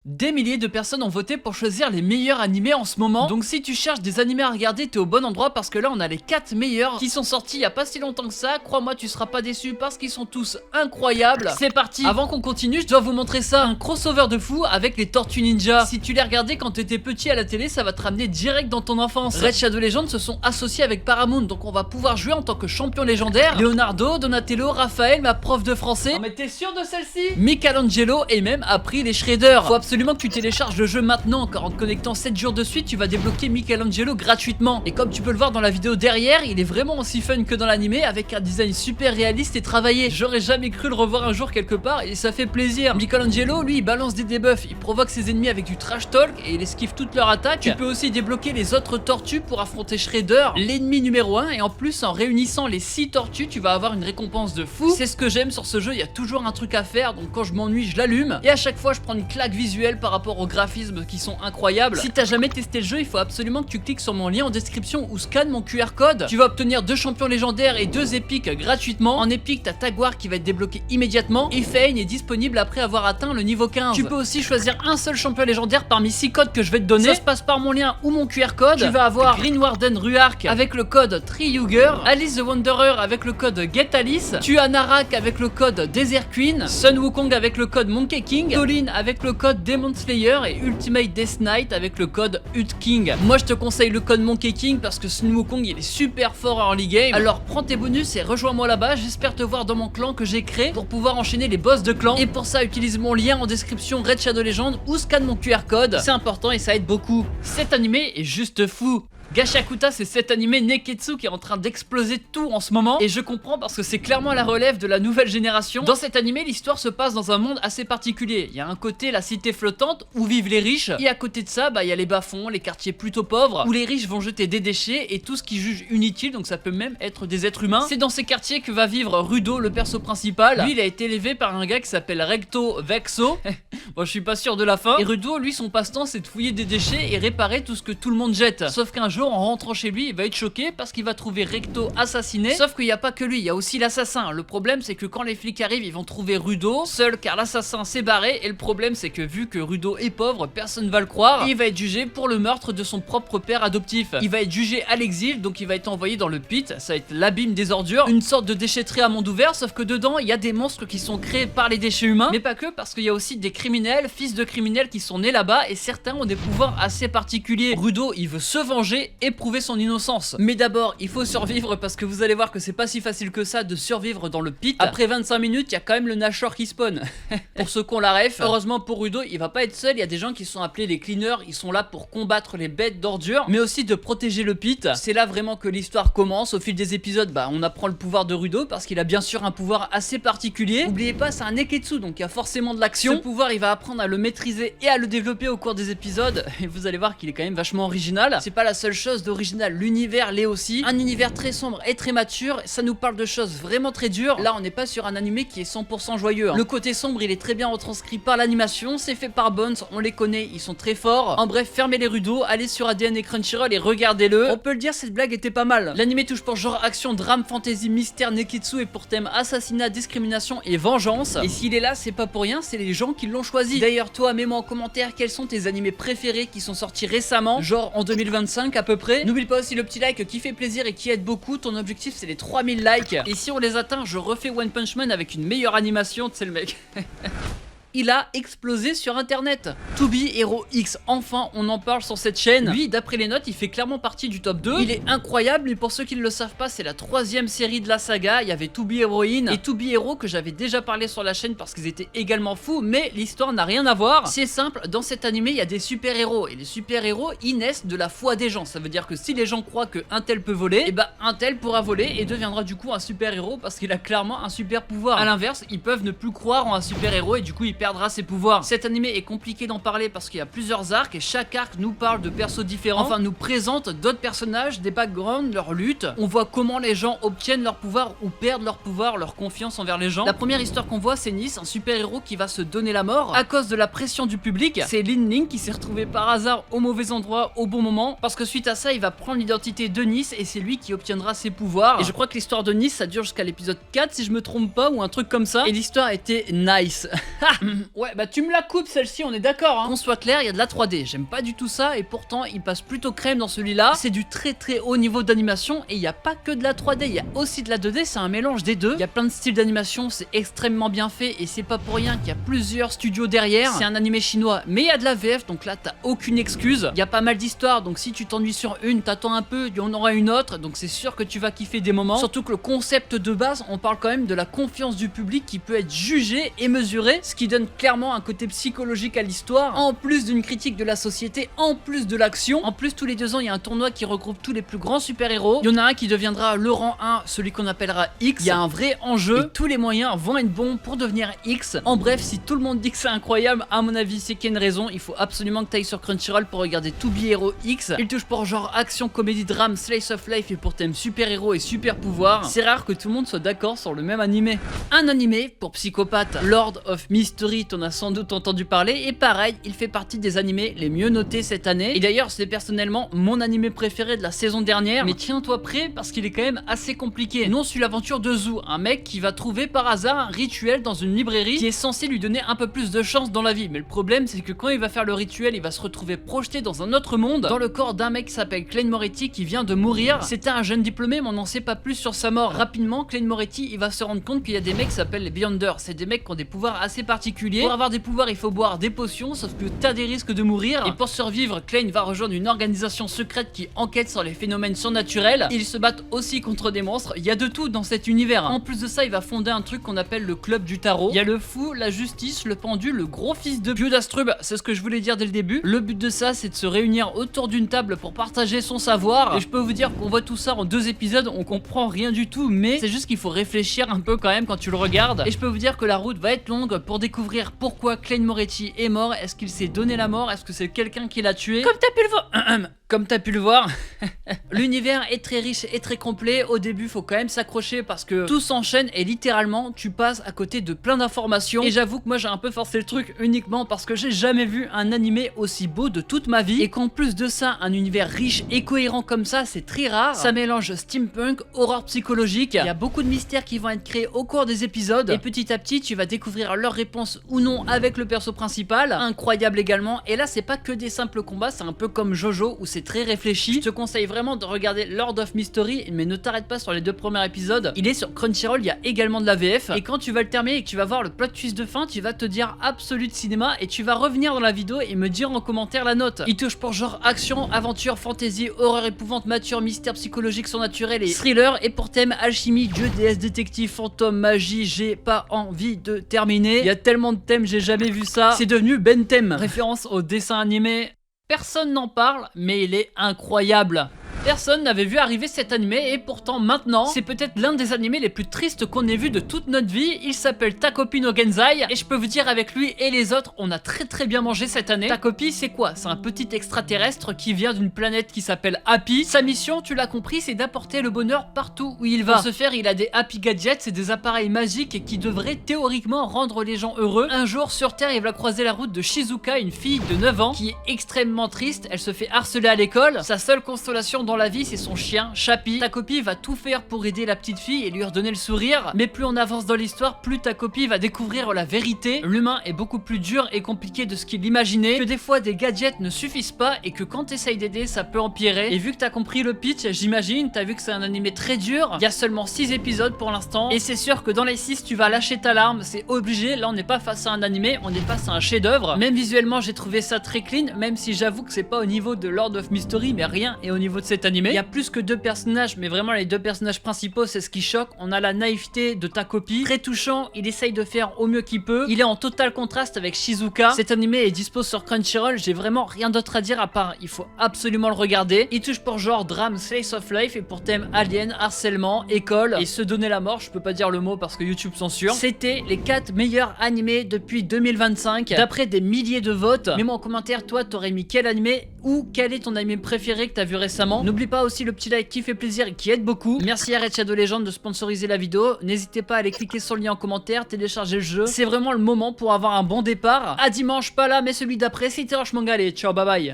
Des milliers de personnes ont voté pour choisir les meilleurs animés en ce moment. Donc si tu cherches des animés à regarder, t'es au bon endroit parce que là on a les 4 meilleurs qui sont sortis il y a pas si longtemps que ça. Crois-moi, tu seras pas déçu parce qu'ils sont tous incroyables. C'est parti. Avant qu'on continue, je dois vous montrer ça, un crossover de fou avec les Tortues Ninja. Si tu les regardais quand t'étais petit à la télé, ça va te ramener direct dans ton enfance. Red Shadow Legends se sont associés avec Paramount, donc on va pouvoir jouer en tant que champion légendaire. Leonardo, Donatello, Raphaël, ma prof de français. Oh, mais t'es sûr de celle-ci? Michelangelo et même appris les Shredders. Faut absolument que tu télécharges le jeu maintenant, car en te connectant 7 jours de suite, tu vas débloquer Michelangelo gratuitement. Et comme tu peux le voir dans la vidéo derrière, il est vraiment aussi fun que dans l'animé, avec un design super réaliste et travaillé. J'aurais jamais cru le revoir un jour quelque part et ça fait plaisir. Michelangelo, lui, il balance des debuffs, il provoque ses ennemis avec du trash talk et il esquive toutes leurs attaques. Tu peux aussi débloquer les autres tortues pour affronter Shredder, l'ennemi numéro 1, et en plus en réunissant les 6 tortues, tu vas avoir une récompense de fou. C'est ce que j'aime sur ce jeu, il y a toujours un truc à faire, donc quand je m'ennuie, je l'allume et à chaque fois je prends une claque visuelle par rapport aux graphismes qui sont incroyables. Si t'as jamais testé le jeu, il faut absolument que tu cliques sur mon lien en description ou scanne mon QR code. Tu vas obtenir 2 champions légendaires et 2 épiques gratuitement. En épique, t'as Taguar qui va être débloqué immédiatement et Fane est disponible après avoir atteint le niveau 15. Tu peux aussi choisir un seul champion légendaire parmi 6 codes que je vais te donner. Ça se passe par mon lien ou mon QR code. Tu vas avoir Green Warden Ruark avec le code Triuger, Alice the Wanderer avec le code Get Alice, tu as Narak avec le code Desert Queen, Sun Wukong avec le code Monkey King, Tolin avec le code Demon Slayer et Ultimate Death Knight avec le code Hut King. Moi je te conseille le code Monkey King parce que Sun Wukong il est super fort en early game. Alors prends tes bonus et rejoins-moi là-bas. J'espère te voir dans mon clan que j'ai créé pour pouvoir enchaîner les boss de clan. Et pour ça utilise mon lien en description Red Shadow Legends ou scanne mon QR code. C'est important et ça aide beaucoup. Cet animé est juste fou. Gashakuta, c'est cet animé Neketsu qui est en train d'exploser tout en ce moment, et je comprends parce que c'est clairement la relève de la nouvelle génération. Dans cet animé, l'histoire se passe dans un monde assez particulier. Il y a un côté la cité flottante où vivent les riches, et à côté de ça, il y a les bas-fonds, les quartiers plutôt pauvres où les riches vont jeter des déchets et tout ce qu'ils jugent inutile, donc ça peut même être des êtres humains. C'est dans ces quartiers que va vivre Rudo, le perso principal. Lui, il a été élevé par un gars qui s'appelle Recto Vexo. Bon, je suis pas sûr de la fin. Et Rudo, lui, son passe-temps, c'est de fouiller des déchets et réparer tout ce que tout le monde jette. Sauf qu'un jour, en rentrant chez lui, il va être choqué parce qu'il va trouver Recto assassiné. Sauf qu'il n'y a pas que lui, il y a aussi l'assassin. Le problème, c'est que quand les flics arrivent, ils vont trouver Rudo seul car l'assassin s'est barré. Et le problème, c'est que vu que Rudo est pauvre, personne va le croire. Et il va être jugé pour le meurtre de son propre père adoptif. Il va être jugé à l'exil, donc il va être envoyé dans le pit. Ça va être l'abîme des ordures, une sorte de déchetterie à monde ouvert. Sauf que dedans, il y a des monstres qui sont créés par les déchets humains, mais pas que, parce qu'il y a aussi des criminels, fils de criminels qui sont nés là-bas, et certains ont des pouvoirs assez particuliers. Rudo, il veut se venger et prouver son innocence. Mais d'abord, il faut survivre parce que vous allez voir que c'est pas si facile que ça de survivre dans le pit. Après 25 minutes, il y a quand même le Nashor qui spawn. Pour ceux qui ont la ref, heureusement pour Rudo, il va pas être seul, il y a des gens qui sont appelés les cleaners, ils sont là pour combattre les bêtes d'ordures, mais aussi de protéger le pit. C'est là vraiment que l'histoire commence. Au fil des épisodes, on apprend le pouvoir de Rudo parce qu'il a bien sûr un pouvoir assez particulier. N'oubliez pas, c'est un Neketsu, donc il y a forcément de l'action. Ce pouvoir, il va apprendre à le maîtriser et à le développer au cours des épisodes, et vous allez voir qu'il est quand même vachement original. C'est pas la seule chose d'original, l'univers l'est aussi. Un univers très sombre et très mature, ça nous parle de choses vraiment très dures. Là on n'est pas sur un animé qui est 100% joyeux. Le côté sombre il est très bien retranscrit par l'animation, c'est fait par Bones, on les connaît, ils sont très forts. En bref, fermez les Rudo, allez sur ADN et Crunchyroll et regardez-le. On peut le dire, cette blague était pas mal. L'animé touche pour genre action, drame, fantasy, mystère, Neketsu et pour thème assassinat, discrimination et vengeance. Et s'il est là, c'est pas pour rien, c'est les gens qui l'ont choisi. D'ailleurs toi, mets-moi en commentaire quels sont tes animés préférés qui sont sortis récemment, genre en 2025 à peu près. N'oublie pas aussi le petit like qui fait plaisir et qui aide beaucoup. Ton objectif c'est les 3000 likes. Et si on les atteint, je refais One Punch Man avec une meilleure animation, tu sais le mec. Il a explosé sur internet. To Be Hero X, enfin on en parle sur cette chaîne. Lui, d'après les notes, il fait clairement partie du top 2. Il est incroyable, et pour ceux qui ne le savent pas, c'est la 3e série de la saga. Il y avait To Be Heroine et To Be Hero que j'avais déjà parlé sur la chaîne parce qu'ils étaient également fous, mais l'histoire n'a rien à voir. C'est simple, dans cet animé, il y a des super-héros, et les super-héros, ils naissent de la foi des gens. Ça veut dire que si les gens croient qu'un tel peut voler, et un tel pourra voler et deviendra du coup un super-héros parce qu'il a clairement un super pouvoir. A l'inverse, ils peuvent ne plus croire en un super-héros et du coup, ils perdra ses pouvoirs. Cet animé est compliqué d'en parler parce qu'il y a plusieurs arcs et chaque arc nous parle de persos différents, enfin nous présente d'autres personnages, des backgrounds, leur lutte. On voit comment les gens obtiennent leur pouvoir ou perdent leur pouvoir, leur confiance envers les gens. La première histoire qu'on voit, c'est Nice, un super-héros qui va se donner la mort à cause de la pression du public. C'est Lin Ling qui s'est retrouvé par hasard au mauvais endroit au bon moment parce que suite à ça, il va prendre l'identité de Nice et c'est lui qui obtiendra ses pouvoirs. Et je crois que l'histoire de Nice, ça dure jusqu'à l'épisode 4 si je me trompe pas ou un truc comme ça. Et l'histoire était nice. Ouais, bah tu me la coupes celle-ci, on est d'accord, hein. Qu'on soit clair, il y a de la 3D, j'aime pas du tout ça, et pourtant il passe plutôt crème dans celui-là. C'est du très haut niveau d'animation, et il y a pas que de la 3D, il y a aussi de la 2D, c'est un mélange des deux. Il y a plein de styles d'animation, c'est extrêmement bien fait, et c'est pas pour rien qu'il y a plusieurs studios derrière. C'est un animé chinois, mais il y a de la VF, donc là t'as aucune excuse. Il y a pas mal d'histoires, donc si tu t'ennuies sur une, t'attends un peu, il y en aura une autre, donc c'est sûr que tu vas kiffer des moments. Surtout que le concept de base, on parle quand même de la confiance du public qui peut être jugée et mesurée, ce qui donne clairement un côté psychologique à l'histoire, en plus d'une critique de la société, en plus de l'action. En plus, tous les 2 ans, il y a un tournoi qui regroupe tous les plus grands super-héros. Il y en a un qui deviendra le rang 1, celui qu'on appellera X. Il y a un vrai enjeu, et tous les moyens vont être bons pour devenir X. En bref, si tout le monde dit que c'est incroyable, à mon avis, c'est qu'il y a une raison. Il faut absolument que tu ailles sur Crunchyroll pour regarder To Be Hero X. Il touche pour genre action, comédie, drame, slice of life, et pour thème super-héros et super-pouvoir. C'est rare que tout le monde soit d'accord sur le même animé. Un animé pour psychopathe, Lord of Mystery, t'en as sans doute entendu parler, et pareil, il fait partie des animés les mieux notés cette année. Et d'ailleurs, c'est personnellement mon animé préféré de la saison dernière. Mais tiens-toi prêt parce qu'il est quand même assez compliqué. Nous on suit l'aventure de Zou, un mec qui va trouver par hasard un rituel dans une librairie qui est censé lui donner un peu plus de chance dans la vie. Mais le problème, c'est que quand il va faire le rituel, il va se retrouver projeté dans un autre monde, dans le corps d'un mec qui s'appelle Klein Moretti qui vient de mourir. C'était un jeune diplômé, mais on n'en sait pas plus sur sa mort. Rapidement, Klein Moretti, il va se rendre compte qu'il y a des mecs qui s'appellent les Beyonders. C'est des mecs qui ont des pouvoirs assez particuliers. Pour avoir des pouvoirs, il faut boire des potions, sauf que t'as des risques de mourir. Et pour survivre, Klein va rejoindre une organisation secrète qui enquête sur les phénomènes surnaturels. Ils se battent aussi contre des monstres. Il y a de tout dans cet univers. En plus de ça, il va fonder un truc qu'on appelle le club du tarot. Il y a le fou, la justice, le pendu, le gros fils de Biodastrub. C'est ce que je voulais dire dès le début. Le but de ça, c'est de se réunir autour d'une table pour partager son savoir. Et je peux vous dire qu'on voit tout ça en 2 épisodes, on comprend rien du tout, mais c'est juste qu'il faut réfléchir un peu quand même quand tu le regardes. Et je peux vous dire que la route va être longue pour découvrir pourquoi Klein Moretti est mort. Est-ce qu'il s'est donné la mort? Est-ce que c'est quelqu'un qui l'a tué? Comme t'as pu le voir. Comme t'as pu le voir, l'univers est très riche et très complet. Au début, faut quand même s'accrocher parce que tout s'enchaîne et littéralement, tu passes à côté de plein d'informations. Et j'avoue que moi, j'ai un peu forcé le truc uniquement parce que j'ai jamais vu un animé aussi beau de toute ma vie. Et qu'en plus de ça, un univers riche et cohérent comme ça, c'est très rare. Ça mélange steampunk, horreur psychologique. Il y a beaucoup de mystères qui vont être créés au cours des épisodes. Et petit à petit, tu vas découvrir leurs réponses ou non avec le perso principal. Incroyable également. Et là, c'est pas que des simples combats, c'est un peu comme Jojo où c'est très réfléchi. Je te conseille vraiment de regarder Lord of Mystery, mais ne t'arrête pas sur les 2 premiers épisodes. Il est sur Crunchyroll, il y a également de la VF. Et quand tu vas le terminer et que tu vas voir le plot twist de fin, tu vas te dire absolu de cinéma et tu vas revenir dans la vidéo et me dire en commentaire la note. Il touche pour genre action, aventure, fantasy, horreur, épouvante, mature, mystère psychologique, surnaturel et thriller. Et pour thème alchimie, dieu, déesse, détective, fantôme, magie, j'ai pas envie de terminer. Il y a tellement de thèmes, j'ai jamais vu ça. C'est devenu Ben Thème. Référence au dessin animé. Personne n'en parle, mais il est incroyable. Personne n'avait vu arriver cet animé et pourtant maintenant, c'est peut-être l'un des animés les plus tristes qu'on ait vu de toute notre vie. Il s'appelle Takopi no Genzai et je peux vous dire avec lui et les autres, on a très bien mangé cette année. Takopi, c'est quoi? C'est un petit extraterrestre qui vient d'une planète qui s'appelle Happy. Sa mission, tu l'as compris, c'est d'apporter le bonheur partout où il va. Pour ce faire, il a des Happy Gadgets, c'est des appareils magiques qui devraient théoriquement rendre les gens heureux. Un jour, sur Terre, il va croiser la route de Shizuka, une fille de 9 ans qui est extrêmement triste. Elle se fait harceler à l'école. Sa seule consolation dans la vie, c'est son chien, Chappie. Takopi va tout faire pour aider la petite fille et lui redonner le sourire. Mais plus on avance dans l'histoire, plus Takopi va découvrir la vérité. L'humain est beaucoup plus dur et compliqué de ce qu'il imaginait, que des fois des gadgets ne suffisent pas et que quand t'essayes d'aider, ça peut empirer. Et vu que t'as compris le pitch, j'imagine, t'as vu que c'est un animé très dur. Il y a seulement 6 épisodes pour l'instant. Et c'est sûr que dans les 6, tu vas lâcher ta larme, c'est obligé. Là, on n'est pas face à un animé, on est face à un chef-d'œuvre. Même visuellement, j'ai trouvé ça très clean, même si j'avoue que c'est pas au niveau de Lord of Mystery, mais rien est au niveau de cet animé. Il y a plus que 2 personnages, mais vraiment les 2 personnages principaux, c'est ce qui choque. On a la naïveté de Takopi, très touchant, il essaye de faire au mieux qu'il peut. Il est en total contraste avec Shizuka. Cet animé est dispo sur Crunchyroll, j'ai vraiment rien d'autre à dire à part il faut absolument le regarder. Il touche pour genre drame, slice of life et pour thème alien, harcèlement, école et se donner la mort. Je peux pas dire le mot parce que YouTube censure. C'était les 4 meilleurs animés depuis 2025 d'après des milliers de votes. Mets-moi en commentaire, toi t'aurais mis quel animé ou quel est ton animé préféré que t'as vu récemment. N'oublie pas aussi le petit like qui fait plaisir et qui aide beaucoup. Merci à Red Shadow Legend de sponsoriser la vidéo. N'hésitez pas à aller cliquer sur le lien en commentaire, télécharger le jeu. C'est vraiment le moment pour avoir un bon départ. À dimanche, pas là mais celui d'après, c'était Rush Manga. Allez, ciao, bye bye.